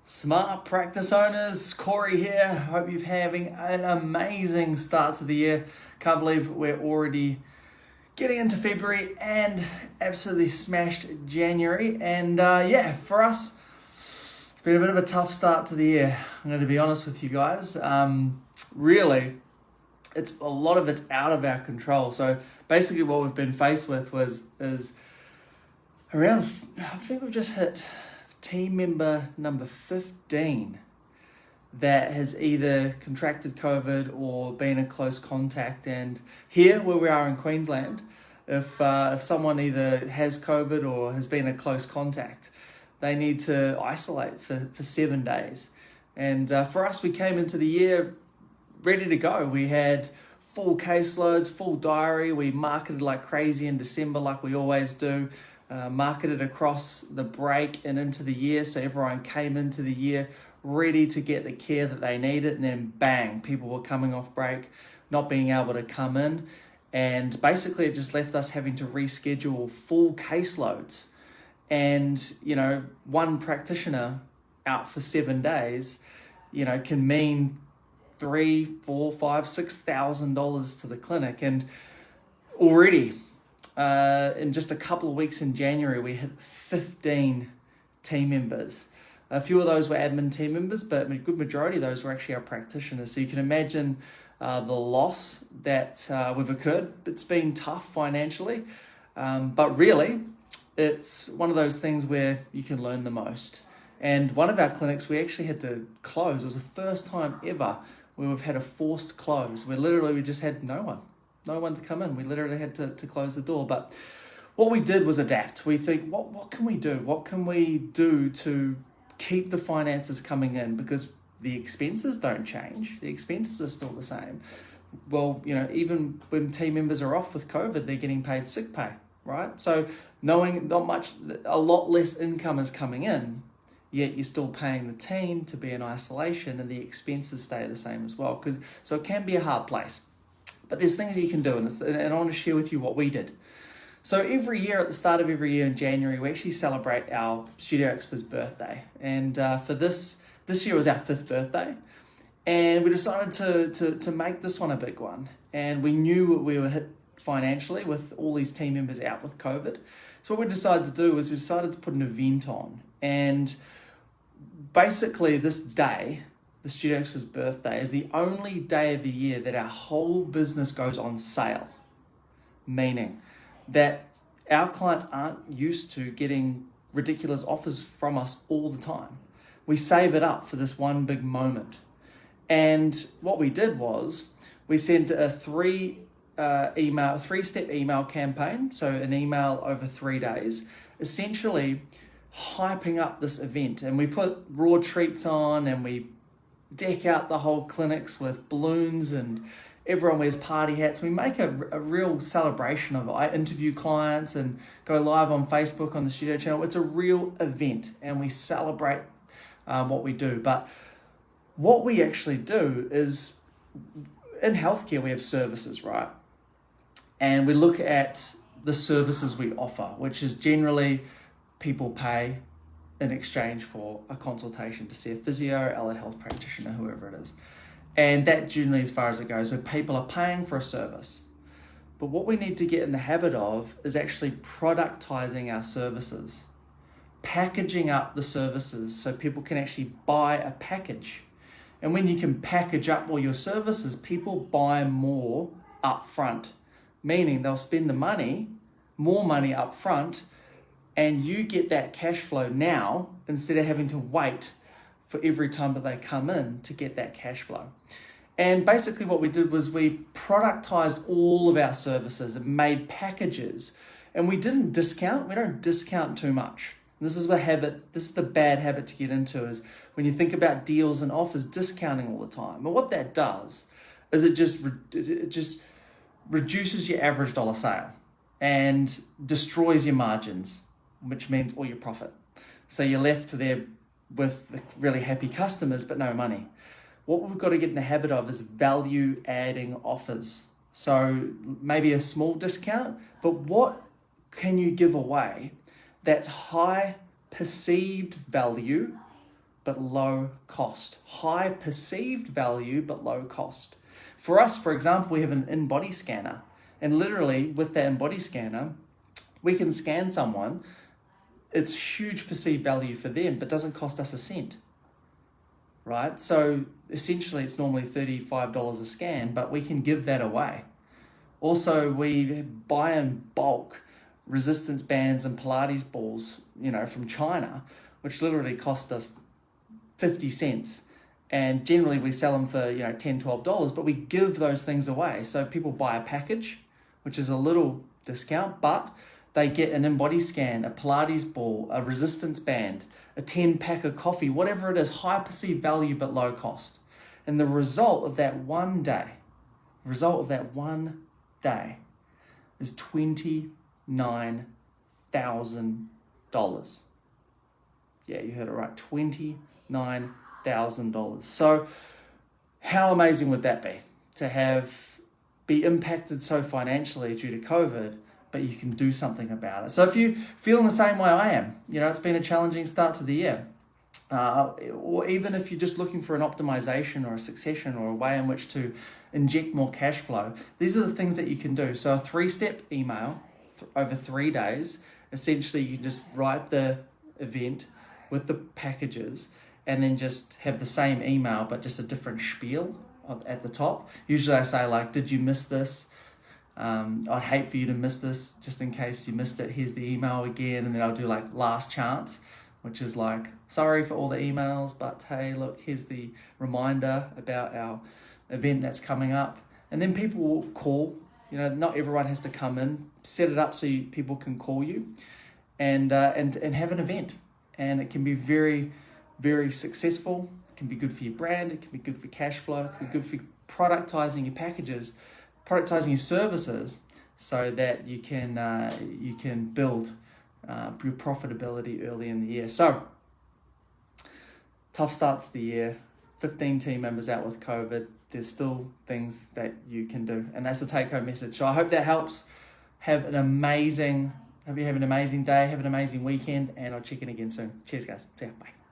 Smart practice owners, Corey here. Hope you're having an amazing start to the year. Can't believe we're already getting into February and absolutely smashed January. And for us, it's been a bit of a tough start to the year. I'm going to be honest with you guys. Really, it's a lot of it's out of our control. So basically, what we've been faced with is around. I think we've just hit team member number 15 that has either contracted COVID or been in close contact. And here where we are in Queensland, if someone either has COVID or has been in close contact, they need to isolate for 7 days. And for us, we came into the year ready to go. We had full caseloads, full diary. We marketed like crazy in December like we always do. Marketed across the break and into the year, so everyone came into the year ready to get the care that they needed, and then bang, people were coming off break, not being able to come in, and basically it just left us having to reschedule full caseloads. And one practitioner out for 7 days can mean $3,000, $4,000, $5,000, $6,000 to the clinic. And already in just a couple of weeks in January, we hit 15 team members. A few of those were admin team members, but a good majority of those were actually our practitioners. So you can imagine the loss that we've incurred. It's been tough financially, but really, it's one of those things where you can learn the most. And one of our clinics, we actually had to close. It was the first time ever where we've had a forced close, where literally we just had no one to come in. We literally had to close the door. But what we did was adapt. We think, what can we do? What can we do to keep the finances coming in? Because the expenses don't change. The expenses are still the same. Well, even when team members are off with COVID, they're getting paid sick pay, right? So knowing a lot less income is coming in, yet you're still paying the team to be in isolation, and the expenses stay the same as well. So it can be a hard place. But there's things you can do, and I want to share with you what we did. So every year, at the start of every year in January, we actually celebrate our Studio Expert's birthday. And for this year was our 5th birthday. And we decided to make this one a big one. And we knew we were hit financially with all these team members out with COVID. So what we decided to do was we decided to put an event on. And basically this day, the Studio Expert's birthday, is the only day of the year that our whole business goes on sale. Meaning that our clients aren't used to getting ridiculous offers from us all the time. We save it up for this one big moment. And what we did was we sent a three-step email campaign, so an email over 3 days, essentially hyping up this event. And we put raw treats on, and we deck out the whole clinics with balloons, and everyone wears party hats. We make a real celebration of it. I interview clients and go live on Facebook on the studio channel. It's a real event, and we celebrate what we do. But what we actually do is, in healthcare, we have services, right? And we look at the services we offer, which is generally people pay in exchange for a consultation to see a physio, allied health practitioner, whoever it is. And that generally as far as it goes, where people are paying for a service. But what we need to get in the habit of is actually productizing our services, packaging up the services so people can actually buy a package. And when you can package up all your services, people buy more up front, meaning they'll spend more money up front, and you get that cash flow now instead of having to wait for every time that they come in to get that cash flow. And basically what we did was we productized all of our services and made packages, and we didn't discount. We don't discount too much. This is the bad habit to get into, is when you think about deals and offers, discounting all the time. But what that does is it just reduces your average dollar sale and destroys your margins, which means all your profit. So you're left there with the really happy customers, but no money. What we've got to get in the habit of is value adding offers. So maybe a small discount, but what can you give away that's high perceived value but low cost. High perceived value, but low cost. For us, for example, we have an in-body scanner. And literally with that in-body scanner, we can scan someone. It's huge perceived value for them, but doesn't cost us a cent, right? So essentially it's normally $35 a scan, but we can give that away. Also, we buy in bulk resistance bands and Pilates balls, from China, which literally cost us 50 cents. And generally we sell them for, $10, $12, but we give those things away. So people buy a package, which is a little discount, but they get an in-body scan, a Pilates ball, a resistance band, a 10-pack of coffee, whatever it is, high perceived value but low cost. And the result of that one day is $29,000. Yeah, you heard it right, $29,000. So how amazing would that be to be impacted so financially due to COVID, but you can do something about it. So if you feel in the same way I am, it's been a challenging start to the year, or even if you're just looking for an optimization or a succession or a way in which to inject more cash flow, these are the things that you can do. So a 3-step email over 3 days, essentially you just write the event with the packages and then just have the same email, but just a different spiel at the top. Usually I say did you miss this? I'd hate for you to miss this, just in case you missed it. Here's the email again. And then I'll do last chance, which is sorry for all the emails, but hey, look, here's the reminder about our event that's coming up. And then people will call. Not everyone has to come in. Set it up so people can call you and have an event. And it can be very, very successful. It can be good for your brand. It can be good for cash flow. It can be good for productizing your packages, productizing your services, so that you can build your profitability early in the year. So, tough start to the year. 15 team members out with COVID. There's still things that you can do, and that's the take-home message. So I hope that helps. Hope you have an amazing day. Have an amazing weekend, and I'll check in again soon. Cheers, guys. See ya. Bye.